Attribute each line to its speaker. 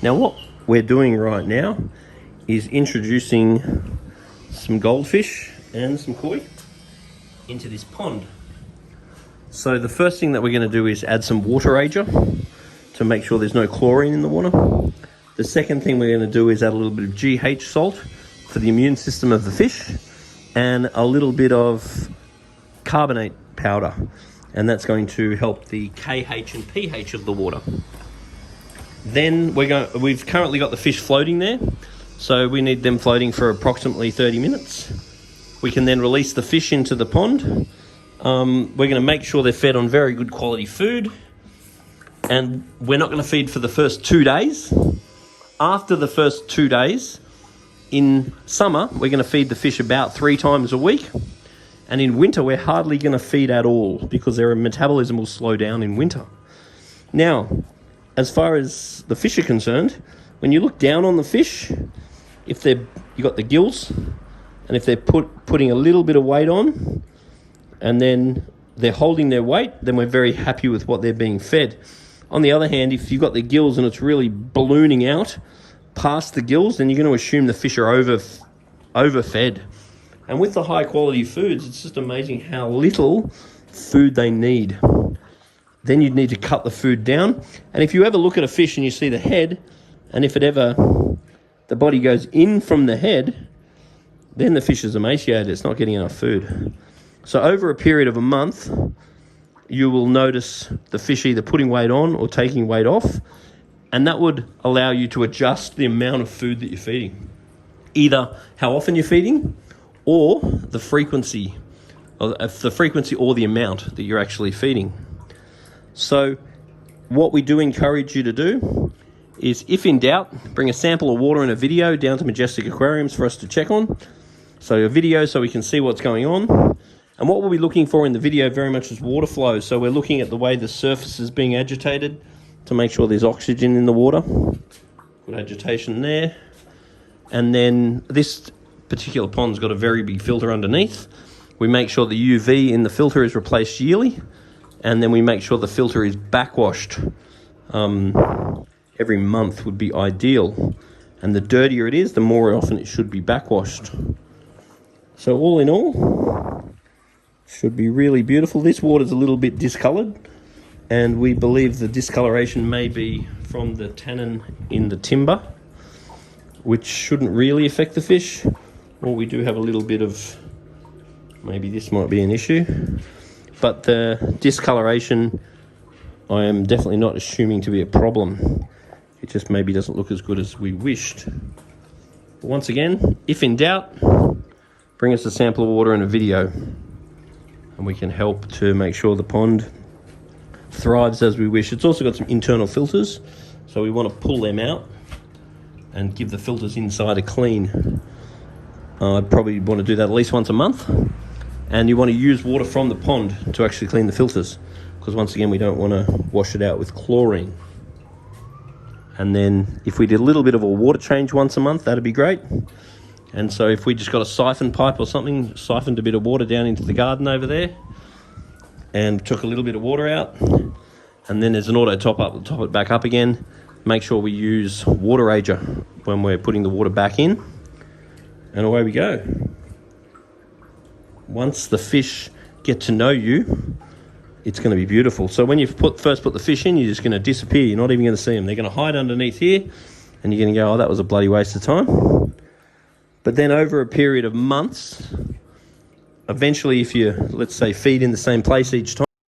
Speaker 1: Now what we're doing right now is introducing some goldfish and some koi into this pond. So the first thing that we're going to do is add some water ager to make sure there's no chlorine in the water. The second thing we're going to do is add a little bit of GH salt for the immune system of the fish and a little bit of carbonate powder, and that's going to help the KH and pH of the water. Then we've currently got the fish floating there, so we need them floating for approximately 30 minutes. We can then release the fish into the pond. We're going to make sure they're fed on very good quality food, and we're not going to feed for the first 2 days. After the first 2 days, in summer, we're going to feed the fish about 3 times a week. And in winter, we're hardly going to feed at all because their metabolism will slow down in winter. Now, as far as the fish are concerned, when you look down on the fish, if you got the gills, and if they're putting a little bit of weight on, and then they're holding their weight, then we're very happy with what they're being fed. On the other hand, if you've got the gills and it's really ballooning out past the gills, then you're going to assume the fish are overfed. And with the high quality foods, it's just amazing how little food they need. Then you'd need to cut the food down. And if you ever look at a fish and you see the head, and if the body goes in from the head, then the fish is emaciated. It's not getting enough food. So over a period of a month, you will notice the fish either putting weight on or taking weight off. And that would allow you to adjust the amount of food that you're feeding. Either how often you're feeding, or the frequency or the amount that you're actually feeding. So what we do encourage you to do is, if in doubt, bring a sample of water and a video down to Majestic Aquariums for us to check on. So a video so we can see what's going on. And what we'll be looking for in the video very much is water flow. So we're looking at the way the surface is being agitated to make sure there's oxygen in the water. Good agitation there. And then this particular pond's got a very big filter underneath. We make sure the UV in the filter is replaced yearly, and then we make sure the filter is backwashed. Every month would be ideal, and the dirtier it is, the more often it should be backwashed. So all in all, should be really beautiful. This water's a little bit discolored, and we believe the discoloration may be from the tannin in the timber, which shouldn't really affect the fish. Or we do have a little bit of, maybe this might be an issue, but the discoloration I am definitely not assuming to be a problem. It just maybe doesn't look as good as we wished. But once again, if in doubt, bring us a sample of water and a video, and we can help to make sure the pond thrives as we wish. It's also got some internal filters, so we want to pull them out and give the filters inside a clean. I'd probably want to do that at least once a month. And you want to use water from the pond to actually clean the filters, because once again, we don't want to wash it out with chlorine. And then if we did a little bit of a water change once a month, that'd be great. And so if we just got a siphon pipe or something, siphoned a bit of water down into the garden over there and took a little bit of water out, and then there's an auto top up, we'll top it back up again. Make sure we use water ager when we're putting the water back in. And away we go. Once the fish get to know you, it's going to be beautiful. So when you first put the fish in, you're just going to disappear. You're not even going to see them. They're going to hide underneath here, and you're going to go, oh, that was a bloody waste of time. But then over a period of months, eventually if you, let's say, feed in the same place each time,